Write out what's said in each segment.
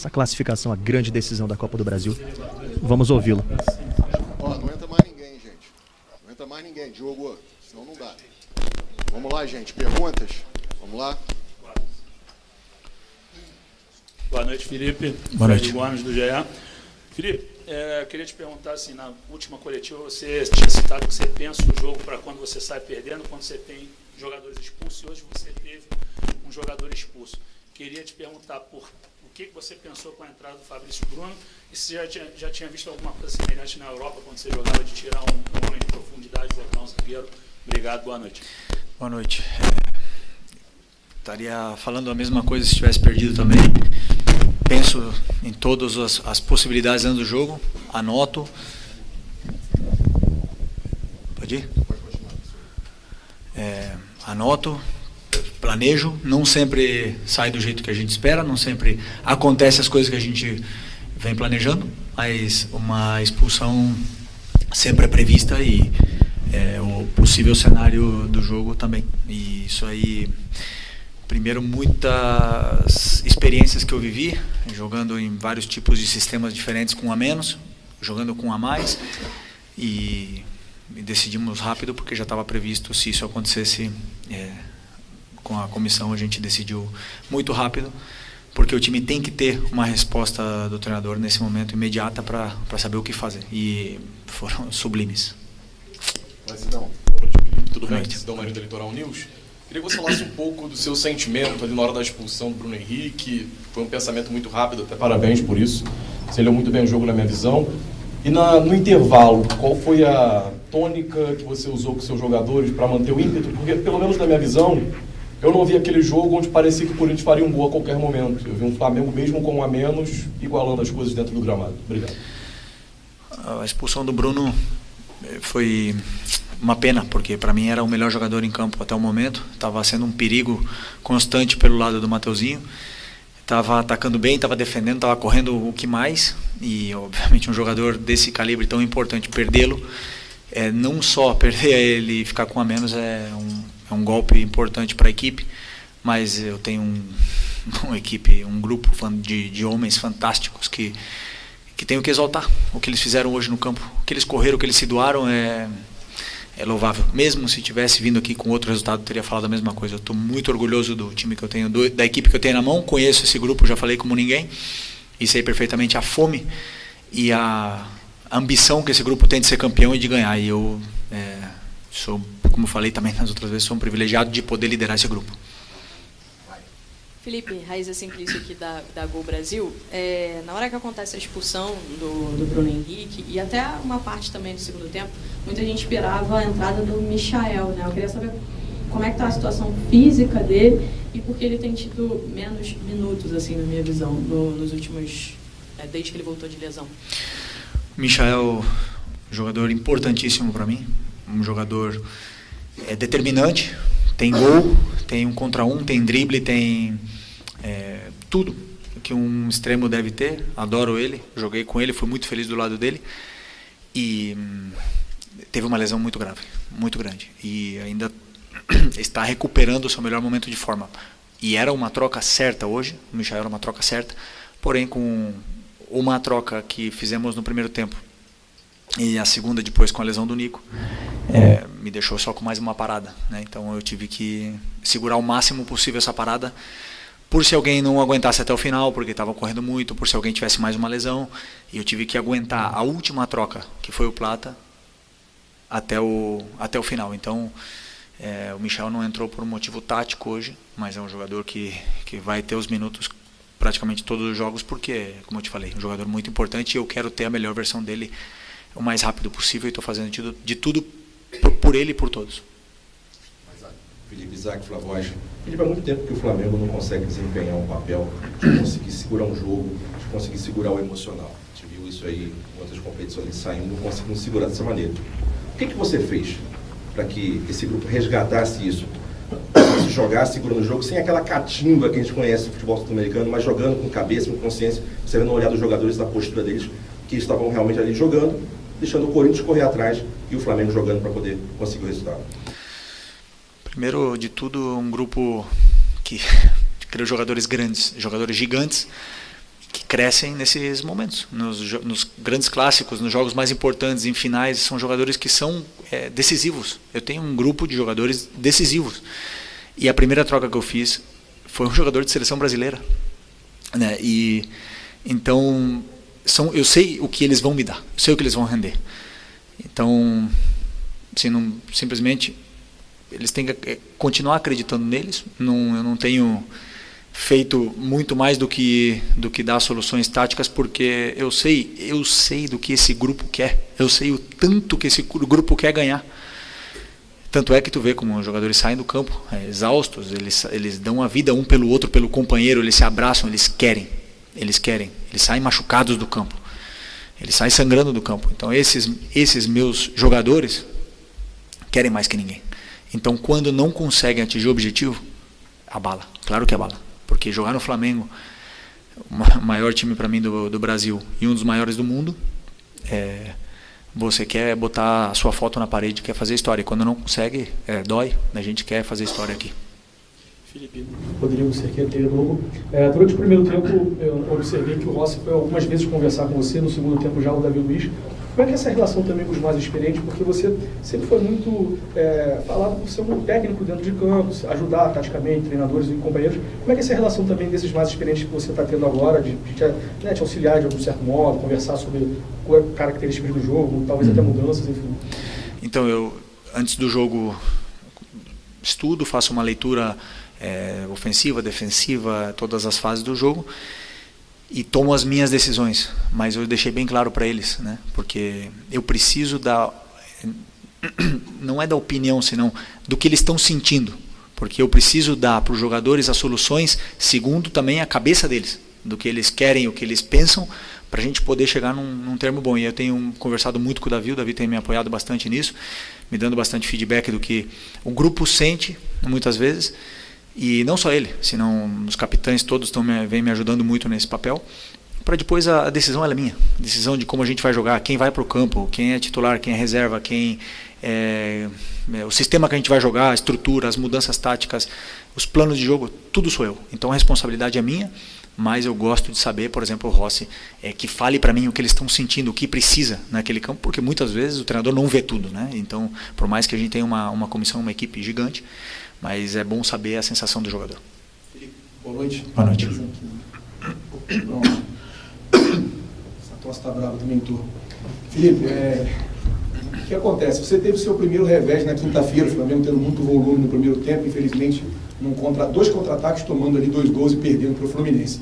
essa classificação, a grande decisão da Copa do Brasil. Vamos ouvi-lo. Ó, não entra mais ninguém, gente. Não entra mais ninguém, Diogo, senão não dá. Vamos lá, gente. Perguntas? Vamos lá. Boa noite, Felipe. Boa noite. Gomes, do GE. Felipe, queria te perguntar, assim, na última coletiva você tinha citado que você pensa o jogo para quando você sai perdendo, quando você tem jogadores expulsos, e hoje você teve um jogador expulso. Queria te perguntar o que você pensou com a entrada do Fabrício Bruno, e se já tinha visto alguma coisa semelhante na Europa, quando você jogava, de tirar um homem de profundidade e botar um zagueiro. Obrigado, boa noite. Boa noite. Estaria falando a mesma coisa se tivesse perdido também. Penso em todas as possibilidades dentro do jogo, anoto. Pode ir? Pode continuar. Anoto, planejo, não sempre sai do jeito que a gente espera, não sempre acontece as coisas que a gente vem planejando, mas uma expulsão sempre é prevista e o possível cenário do jogo também. E isso aí, primeiro, muitas experiências que eu vivi, jogando em vários tipos de sistemas diferentes com um a menos, jogando com um a mais, e decidimos rápido porque já estava previsto. Se isso acontecesse com a comissão, a gente decidiu muito rápido, porque o time tem que ter uma resposta do treinador nesse momento imediata para saber o que fazer, e foram sublimes. Sidão, boa noite, Felipe. Tudo bem? Noite. Sidão Marinho da Litoral News. Queria que você falasse um pouco do seu sentimento ali na hora da expulsão do Bruno Henrique. Foi um pensamento muito rápido, até parabéns por isso. Você leu muito bem o jogo na minha visão. E no intervalo, qual foi a tônica que você usou com seus jogadores para manter o ímpeto? Porque, pelo menos na minha visão, eu não vi aquele jogo onde parecia que o Corinthians faria um gol a qualquer momento. Eu vi um Flamengo, mesmo com um a menos, igualando as coisas dentro do gramado. Obrigado. A expulsão do Bruno foi uma pena, porque para mim era o melhor jogador em campo até o momento. Estava sendo um perigo constante pelo lado do Mateuzinho. Estava atacando bem, estava defendendo, estava correndo o que mais. E obviamente um jogador desse calibre tão importante, perdê-lo, não só perder ele e ficar com a menos é um golpe importante para a equipe, mas eu tenho uma equipe, um grupo de homens fantásticos que tenho que exaltar. O que eles fizeram hoje no campo, o que eles correram, o que eles se doaram é louvável. Mesmo se tivesse vindo aqui com outro resultado, eu teria falado a mesma coisa. Eu estou muito orgulhoso do time que eu tenho, da equipe que eu tenho na mão. Conheço esse grupo, já falei como ninguém, e sei perfeitamente a fome e a ambição que esse grupo tem de ser campeão e de ganhar. E eu sou, como falei também nas outras vezes, sou um privilegiado de poder liderar esse grupo. Felipe, Raíza Simplício aqui da Gol Brasil. Na hora que acontece a expulsão do Bruno Henrique, e até uma parte também do segundo tempo, muita gente esperava a entrada do Michael, né? Eu queria saber como é que está a situação física dele e por que ele tem tido menos minutos, assim, na minha visão, nos últimos... desde que ele voltou de lesão. Michael, jogador importantíssimo para mim, um jogador determinante, tem gol, tem um contra um, tem drible, tem tudo que um extremo deve ter. Adoro ele, joguei com ele, fui muito feliz do lado dele, e teve uma lesão muito grave, muito grande, e ainda está recuperando o seu melhor momento de forma, e era uma troca certa hoje. O Michael era uma troca certa, porém com uma troca que fizemos no primeiro tempo e a segunda depois com a lesão do Nico, me deixou só com mais uma parada, né? Então eu tive que segurar o máximo possível essa parada, por se alguém não aguentasse até o final, porque estava correndo muito, por se alguém tivesse mais uma lesão, e eu tive que aguentar a última troca, que foi o Plata, até o final. Então o Michel não entrou por um motivo tático hoje, mas é um jogador que vai ter os minutos praticamente todos os jogos, porque, como eu te falei, um jogador muito importante, e eu quero ter a melhor versão dele o mais rápido possível, e estou fazendo de tudo por ele e por todos. Felipe, Isaac, Flavoz. Felipe, há muito tempo que o Flamengo não consegue desempenhar um papel de conseguir segurar um jogo, de conseguir segurar o emocional. A gente viu isso aí em outras competições saindo, não conseguindo segurar dessa maneira. O que você fez para que esse grupo resgatasse isso? Se jogasse segurando o jogo, sem aquela catimba que a gente conhece do futebol sul-americano, mas jogando com cabeça, com consciência, você vendo o olhar dos jogadores, da postura deles, que estavam realmente ali jogando, deixando o Corinthians correr atrás e o Flamengo jogando para poder conseguir o resultado. Primeiro de tudo, um grupo que criou jogadores grandes, jogadores gigantes, que crescem nesses momentos, nos grandes clássicos, nos jogos mais importantes, em finais, são jogadores que são decisivos. Eu tenho um grupo de jogadores decisivos. E a primeira troca que eu fiz foi um jogador de seleção brasileira, né? E então eu sei o que eles vão me dar, eu sei o que eles vão render. Então, assim, simplesmente eles têm que continuar acreditando neles. Eu não tenho feito muito mais do que dar soluções táticas, porque eu sei do que esse grupo quer, eu sei o tanto que esse grupo quer ganhar. Tanto é que tu vê como os jogadores saem do campo exaustos, eles dão a vida um pelo outro, pelo companheiro, eles se abraçam, eles saem machucados do campo, eles saem sangrando do campo. Então esses meus jogadores querem mais que ninguém. Então quando não conseguem atingir o objetivo, abala, claro que abala. Porque jogar no Flamengo, o maior time para mim do Brasil e um dos maiores do mundo, você quer botar a sua foto na parede, quer fazer história. E quando não consegue, dói. A gente quer fazer história aqui. Felipe. Rodrigo Cerqueira, TV Globo. Durante o primeiro tempo, eu observei que o Rossi foi algumas vezes conversar com você, no segundo tempo já o Davi Luiz. Como é que é essa relação também com os mais experientes? Porque você sempre foi muito falado por ser um técnico dentro de campo, ajudar taticamente treinadores e companheiros. Como é que é essa relação também desses mais experientes que você está tendo agora, de te auxiliar de algum certo modo, conversar sobre características do jogo, talvez até mudanças, enfim? Então, eu, antes do jogo, estudo, faço uma leitura ofensiva, defensiva, todas as fases do jogo, e tomo as minhas decisões, mas eu deixei bem claro para eles, né? Porque eu preciso não é da opinião, senão do que eles estão sentindo, porque eu preciso dar para os jogadores as soluções segundo também a cabeça deles, do que eles querem, o que eles pensam, para a gente poder chegar num termo bom. E eu tenho conversado muito com o Davi tem me apoiado bastante nisso, me dando bastante feedback do que o grupo sente, muitas vezes. E não só ele, senão os capitães todos vêm me ajudando muito nesse papel, para depois a decisão ela é minha, a decisão de como a gente vai jogar, quem vai para o campo, quem é titular, quem é reserva, o sistema que a gente vai jogar, a estrutura, as mudanças táticas, os planos de jogo, tudo sou eu. Então a responsabilidade é minha, mas eu gosto de saber, por exemplo, o Rossi, que fale para mim o que eles estão sentindo, o que precisa naquele campo, porque muitas vezes o treinador não vê tudo, né? Então, por mais que a gente tenha uma comissão, uma equipe gigante, mas é bom saber a sensação do jogador. Felipe, boa noite. Boa noite. Pronto. Essa tosse está brava também, tu. Felipe, o que acontece? Você teve o seu primeiro revés na quinta-feira, o Flamengo tendo muito volume no primeiro tempo, infelizmente, dois contra-ataques, tomando ali 2 gols e perdendo para o Fluminense.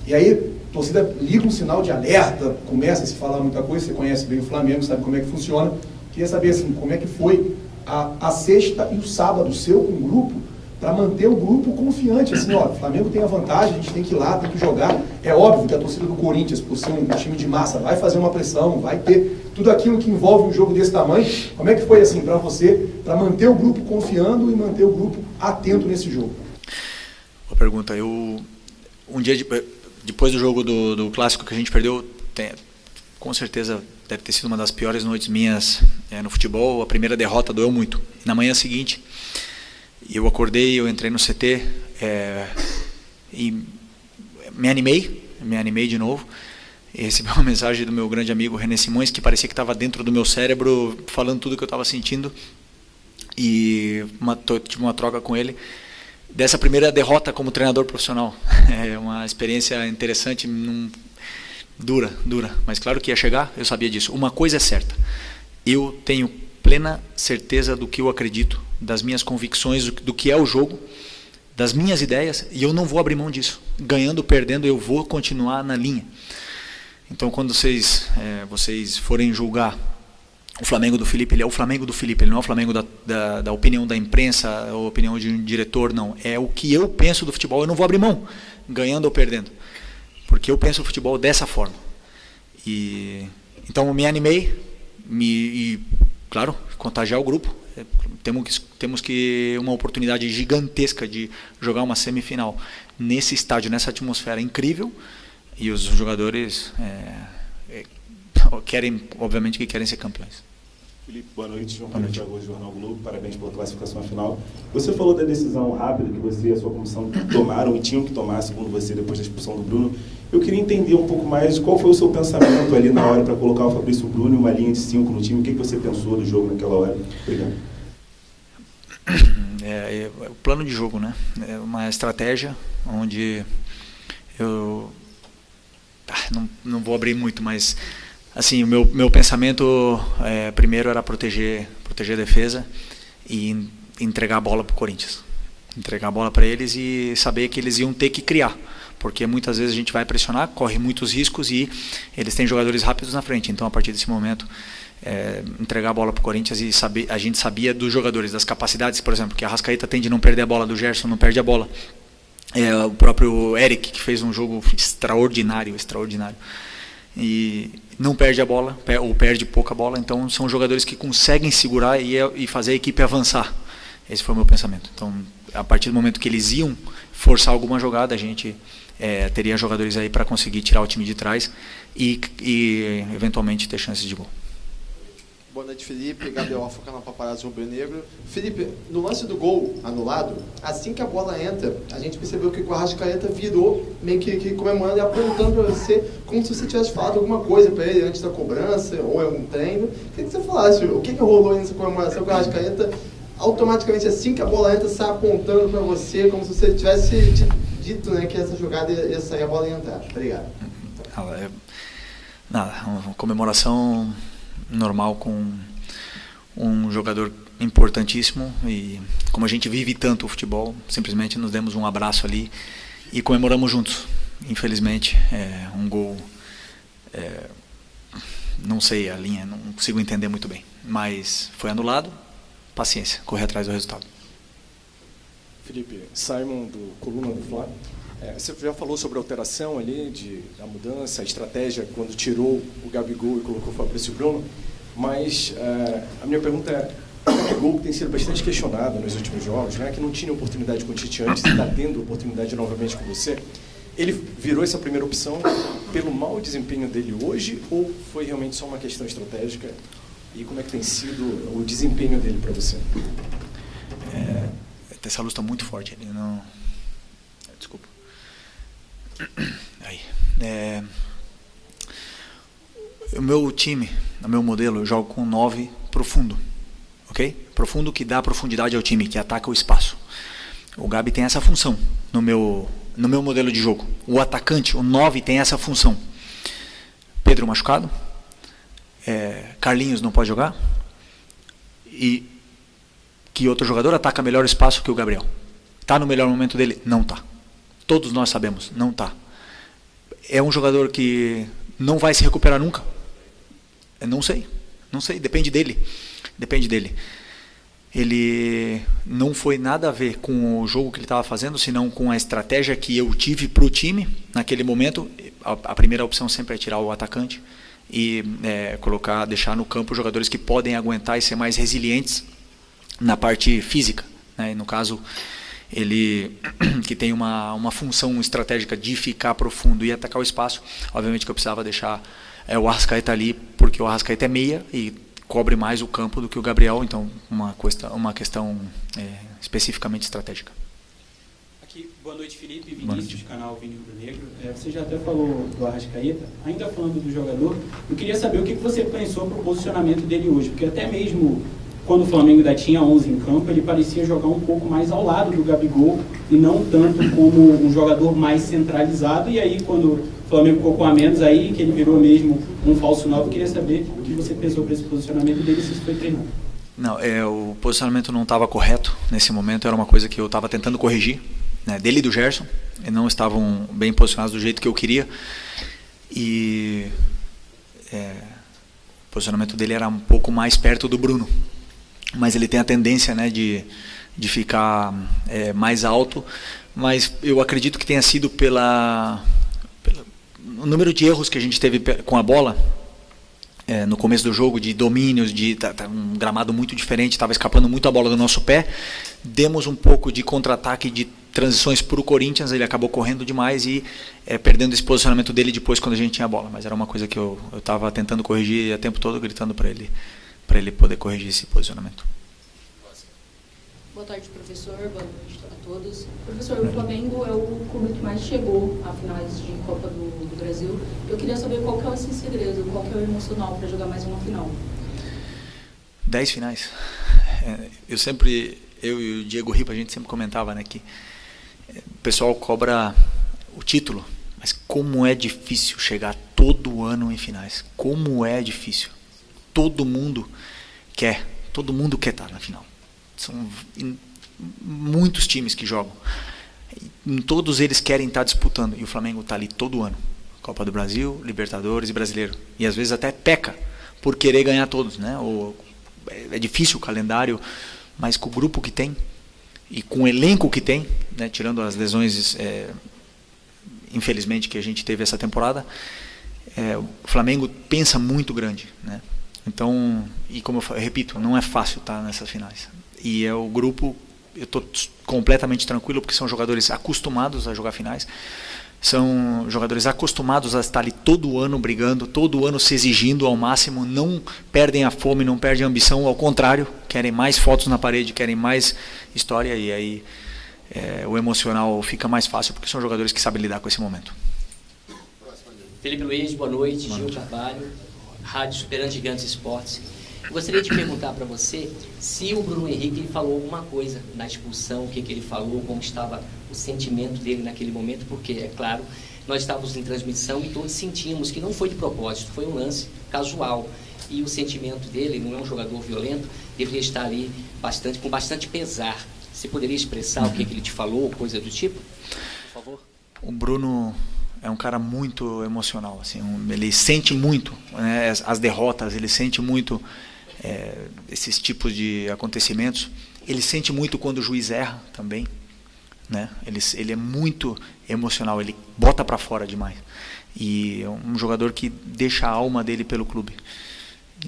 E aí, a torcida liga um sinal de alerta, começa a se falar muita coisa, você conhece bem o Flamengo, sabe como é que funciona. Queria saber, assim, como é que foi a sexta e o sábado seu com o grupo, para manter o grupo confiante, assim, ó, o Flamengo tem a vantagem, a gente tem que ir lá, tem que jogar. É óbvio que a torcida do Corinthians, por ser um time de massa, vai fazer uma pressão, vai ter tudo aquilo que envolve um jogo desse tamanho. Como é que foi, assim, para você, para manter o grupo confiando e manter o grupo atento nesse jogo? Boa pergunta. Um dia depois do jogo do clássico que a gente perdeu, com certeza deve ter sido uma das piores noites minhas no futebol. A primeira derrota doeu muito. E na manhã seguinte, eu acordei, eu entrei no CT e me animei de novo. E recebi uma mensagem do meu grande amigo René Simões, que parecia que estava dentro do meu cérebro, falando tudo que eu estava sentindo. E tive uma troca com ele dessa primeira derrota como treinador profissional. É uma experiência interessante, dura, mas claro que ia chegar, eu sabia disso. Uma coisa é certa, eu tenho plena certeza do que eu acredito, das minhas convicções, do que é o jogo, das minhas ideias, e eu não vou abrir mão disso. Ganhando ou perdendo, eu vou continuar na linha. Então, quando vocês forem julgar o Flamengo do Felipe, ele é o Flamengo do Felipe, ele não é o Flamengo da opinião da imprensa, a opinião de um diretor, não. É o que eu penso do futebol, eu não vou abrir mão, ganhando ou perdendo. Porque eu penso o futebol dessa forma. Então, eu me animei, claro, contagiar o grupo. Temos que uma oportunidade gigantesca de jogar uma semifinal nesse estádio, nessa atmosfera incrível, e os jogadores obviamente que querem ser campeões. Felipe, boa noite. João Paulo Thiago, Jornal Globo. Parabéns pela classificação à final. Você falou da decisão rápida que você e a sua comissão tomaram e tinham que tomar, segundo você, depois da expulsão do Bruno. Eu queria entender um pouco mais qual foi o seu pensamento ali na hora para colocar o Fabrício Bruno em uma linha de 5 no time. O que você pensou do jogo naquela hora? Obrigado. O plano de jogo, né? É uma estratégia onde eu não vou abrir muito, mas assim, o meu pensamento primeiro era proteger a defesa e entregar a bola para o Corinthians. Entregar a bola para eles e saber que eles iam ter que criar, porque muitas vezes a gente vai pressionar, corre muitos riscos e eles têm jogadores rápidos na frente. Então, a partir desse momento, entregar a bola para o Corinthians e a gente sabia dos jogadores, das capacidades, por exemplo, que a Arrascaeta tem de não perder a bola, do Gerson não perde a bola. O próprio Eric, que fez um jogo extraordinário, e não perde a bola, ou perde pouca bola. Então são jogadores que conseguem segurar e fazer a equipe avançar. Esse foi o meu pensamento. Então, a partir do momento que eles iam forçar alguma jogada, a gente teria jogadores aí para conseguir tirar o time de trás e eventualmente ter chances de gol. Boa noite, Felipe. Gabriel Afoca na Paparazzi Rubro-Negro. Felipe, no lance do gol anulado, assim que a bola entra, a gente percebeu que o Arrascaeta virou meio que comemorando e apontando para você como se você tivesse falado alguma coisa para ele antes da cobrança ou em algum treino. Queria que você falasse o que rolou nessa comemoração com o Arrascaeta, automaticamente assim que a bola entra, sai apontando para você como se você tivesse dito, né, que essa jogada ia sair, a bola ia entrar. Obrigado. Nada, uma comemoração normal com um jogador importantíssimo, e como a gente vive tanto o futebol, simplesmente nos demos um abraço ali e comemoramos juntos. Infelizmente, um gol, não sei a linha, não consigo entender muito bem, mas foi anulado. Paciência, correr atrás do resultado. Felipe, Simon do Coluna do Fla. Você já falou sobre a alteração ali, da mudança, a estratégia quando tirou o Gabigol e colocou o Fabrício Bruno, mas a minha pergunta é, o Gabigol, que tem sido bastante questionado nos últimos jogos, né, que não tinha oportunidade com o Tite antes e está tendo oportunidade novamente com você, ele virou essa primeira opção pelo mau desempenho dele hoje ou foi realmente só uma questão estratégica? E como é que tem sido o desempenho dele para você? Essa luz está muito forte ali, não... Desculpa. Aí. O meu time, o meu modelo, eu jogo com 9 profundo, ok? Profundo que dá profundidade ao time, que ataca o espaço. O Gabi tem essa função no meu modelo de jogo. O atacante, o 9, tem essa função. Pedro machucado, Carlinhos não pode jogar, e que outro jogador ataca melhor espaço que o Gabriel? Está no melhor momento dele? Não está. Todos nós sabemos, não está. É um jogador que não vai se recuperar nunca? Não sei, depende dele. Ele não foi nada a ver com o jogo que ele estava fazendo, senão com a estratégia que eu tive para o time naquele momento. A primeira opção sempre é tirar o atacante e deixar no campo jogadores que podem aguentar e ser mais resilientes na parte física, né? No caso, ele que tem uma função estratégica de ficar profundo e atacar o espaço. Obviamente que eu precisava deixar o Arrascaeta ali, porque o Arrascaeta é meia e cobre mais o campo do que o Gabriel, então uma questão especificamente estratégica. Aqui, boa noite, Felipe, Vinícius, canal Vini Rubro Negro. Você já até falou do Arrascaeta, ainda falando do jogador, eu queria saber o que você pensou para o posicionamento dele hoje, porque até mesmo quando o Flamengo ainda tinha 11 em campo, ele parecia jogar um pouco mais ao lado do Gabigol e não tanto como um jogador mais centralizado. E aí, quando o Flamengo ficou com a menos, aí que ele virou mesmo um falso 9, eu queria saber o que você pensou para esse posicionamento dele, se isso foi treinado. Não, o posicionamento não estava correto nesse momento, era uma coisa que eu estava tentando corrigir, né, dele e do Gerson, e não estavam bem posicionados do jeito que eu queria. E o posicionamento dele era um pouco mais perto do Bruno. Mas ele tem a tendência, né, de ficar mais alto, mas eu acredito que tenha sido pelo número de erros que a gente teve com a bola no começo do jogo, de domínios, um gramado muito diferente, estava escapando muito a bola do nosso pé, demos um pouco de contra-ataque, de transições para o Corinthians, ele acabou correndo demais e perdendo esse posicionamento dele depois quando a gente tinha a bola, mas era uma coisa que eu estava tentando corrigir o tempo todo, gritando para ele poder corrigir esse posicionamento. Boa tarde, professor. Boa noite a todos. Professor, o Flamengo é o clube que mais chegou a finais de Copa do Brasil. Eu queria saber qual que é esse segredo, qual que é o emocional para jogar mais uma final. 10 finais. Eu e o Diego Ripa, a gente sempre comentava, né, que o pessoal cobra o título, mas como é difícil chegar todo ano em finais. Como é difícil. Todo mundo quer estar na final. São muitos times que jogam. Todos eles querem estar disputando. E o Flamengo está ali todo ano. Copa do Brasil, Libertadores e Brasileiro. E às vezes até peca por querer ganhar todos, né? É difícil o calendário, mas com o grupo que tem e com o elenco que tem, né? Tirando as lesões, infelizmente, que a gente teve essa temporada, o Flamengo pensa muito grande, né? Então, e como eu repito, não é fácil estar nessas finais. E o grupo, eu estou completamente tranquilo, porque são jogadores acostumados a jogar finais, são jogadores acostumados a estar ali todo ano brigando, todo ano se exigindo ao máximo, não perdem a fome, não perdem a ambição, ao contrário, querem mais fotos na parede, querem mais história, e aí o emocional fica mais fácil, porque são jogadores que sabem lidar com esse momento. Felipe Luiz, boa noite. Gil Carvalho, Rádio Superando Gigantes Esportes. Eu gostaria de perguntar para você se o Bruno Henrique falou alguma coisa na expulsão, o que ele falou, como estava o sentimento dele naquele momento, porque, é claro, nós estávamos em transmissão e todos sentimos que não foi de propósito, foi um lance casual. E o sentimento dele, não é um jogador violento, deveria estar ali com bastante pesar. Você poderia expressar o que ele te falou, coisa do tipo? Por favor. O Bruno é um cara muito emocional, assim, ele sente muito, né, as derrotas, ele sente muito esses tipos de acontecimentos. Ele sente muito quando o juiz erra também, né? Ele é muito emocional, ele bota para fora demais. E é um jogador que deixa a alma dele pelo clube.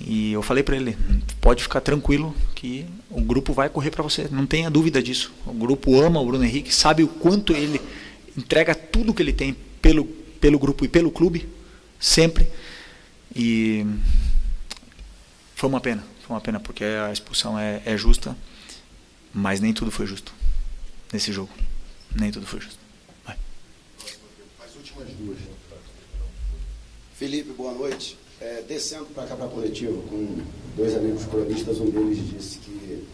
E eu falei para ele, pode ficar tranquilo que o grupo vai correr para você, não tenha dúvida disso. O grupo ama o Bruno Henrique, sabe o quanto ele entrega tudo que ele tem pelo grupo e pelo clube, sempre. E foi uma pena porque a expulsão é justa, mas nem tudo foi justo nesse jogo. Nem tudo foi justo. Vai. As últimas duas. Felipe, boa noite. Descendo para cá para a coletiva com dois amigos cronistas, um deles disse que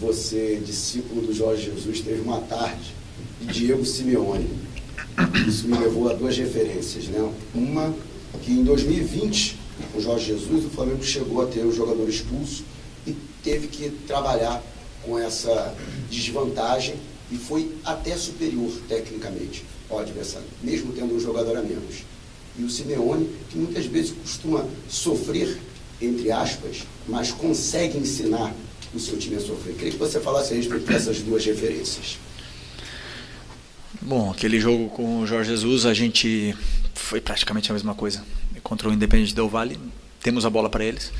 você, discípulo do Jorge Jesus, teve uma tarde de Diego Simeone. Isso me levou a duas referências, né? Uma, que em 2020, com o Jorge Jesus, o Flamengo chegou a ter o jogador expulso e teve que trabalhar com essa desvantagem e foi até superior tecnicamente ao adversário, mesmo tendo um jogador a menos. E o Simeone, que muitas vezes costuma sofrer, entre aspas, mas consegue ensinar o seu time a sofrer. Queria que você falasse a respeito dessas duas referências. Bom, aquele jogo com o Jorge Jesus, a gente foi praticamente a mesma coisa. Contra o Independente Del Valle, temos a bola para eles,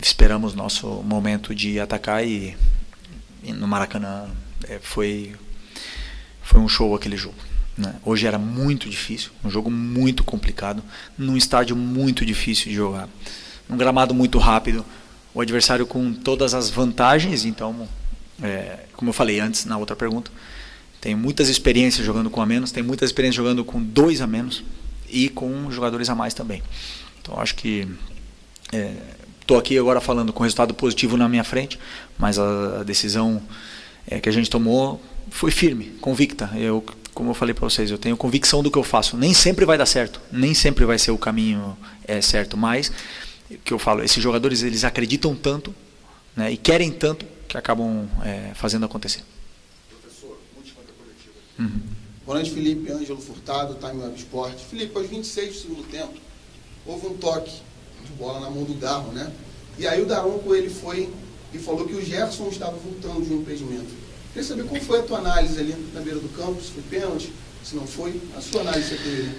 esperamos nosso momento de atacar e no Maracanã foi um show aquele jogo, né? Hoje era muito difícil, um jogo muito complicado, num estádio muito difícil de jogar, num gramado muito rápido, o adversário com todas as vantagens. Então, como eu falei antes na outra pergunta, tem muitas experiências jogando com a menos, tem muitas experiências jogando com 2 a menos e com jogadores a mais também. Então acho que estou aqui agora falando com resultado positivo na minha frente, mas a decisão que a gente tomou foi firme, convicta. Como eu falei para vocês, eu tenho convicção do que eu faço. Nem sempre vai dar certo, nem sempre vai ser o caminho certo, mas o que eu falo, esses jogadores eles acreditam tanto, né, e querem tanto que acabam fazendo acontecer. Professor, última da coletiva. Boa noite, Felipe. Ângelo Furtado, Time Web Sport. Felipe, aos 26 do segundo tempo, houve um toque de bola na mão do Garro, né? E aí o Daronco, ele foi e falou que o Gerson estava voltando de um impedimento. Queria saber qual foi a tua análise ali na beira do campo, se foi pênalti, se não foi. A sua análise você teve.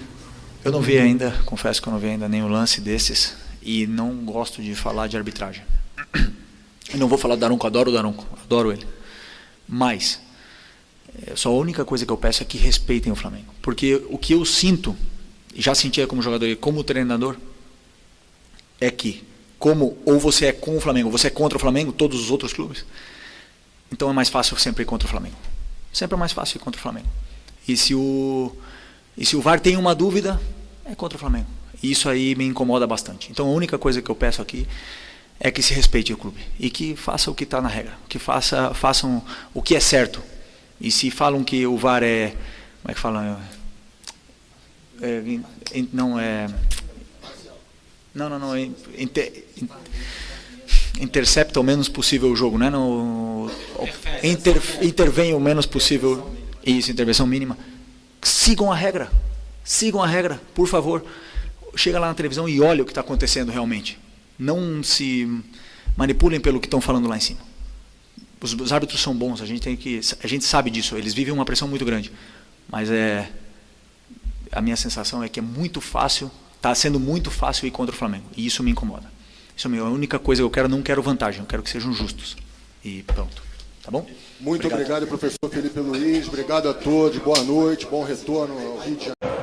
Eu não vi ainda, confesso que eu não vi ainda nenhum lance desses e não gosto de falar de arbitragem. Eu não vou falar do Daronco, adoro o Daronco, adoro ele. Mas só a única coisa que eu peço é que respeitem o Flamengo. Porque o que eu sinto, já sentia como jogador e como treinador, é que, ou você é com o Flamengo, ou você é contra o Flamengo, todos os outros clubes, Então é mais fácil sempre ir contra o Flamengo. Sempre é mais fácil ir contra o Flamengo. E se o VAR tem uma dúvida, é contra o Flamengo. E isso aí me incomoda bastante. Então a única coisa que eu peço aqui é que se respeite o clube. E que faça o que está na regra. Que façam o que é certo. E se falam que o VAR é... Como é que falam? Intercepta o menos possível o jogo, né? Intervém o menos possível. Isso, intervenção mínima. Sigam a regra, por favor. Chega lá na televisão e olha o que está acontecendo realmente. Não se manipulem pelo que estão falando lá em cima. Os árbitros são bons, a gente sabe disso, eles vivem uma pressão muito grande. Mas a minha sensação é que é muito fácil, está sendo muito fácil ir contra o Flamengo. E isso me incomoda. Isso é a única coisa que eu quero, não quero vantagem, eu quero que sejam justos. E pronto. Tá bom? Muito obrigado, professor Felipe Luiz. Obrigado a todos. Boa noite, bom retorno ao Rio de Janeiro.